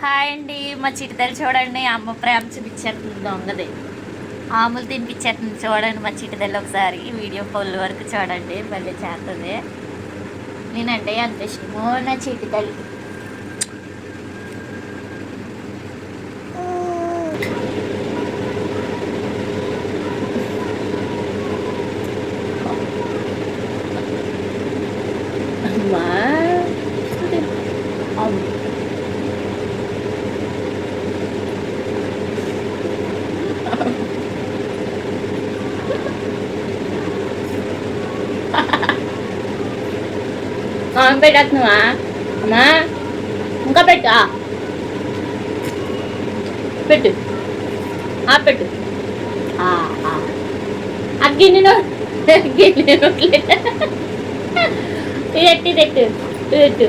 Hi అండి, మా చిటితల్లి చూడండి అమ్మ ప్రేమ చూపించేస్తుంది దొంగది. ఆములు తినిపించేస్తుంది చూడండి మా చిటితల్లి. ఒకసారి వీడియో ఫుల్ వరకు చూడండి, మళ్ళీ చేస్తుంది. నేనంటే అంత ఇష్టమో నా చిటితల్లి. అమ్మా పెట్టేస్తున్నావా అమ్మా? ఇంకా పెట్టు పెట్టు పెట్టు. గిన్నె గిన్నె ఇది పెట్టు పెట్టు.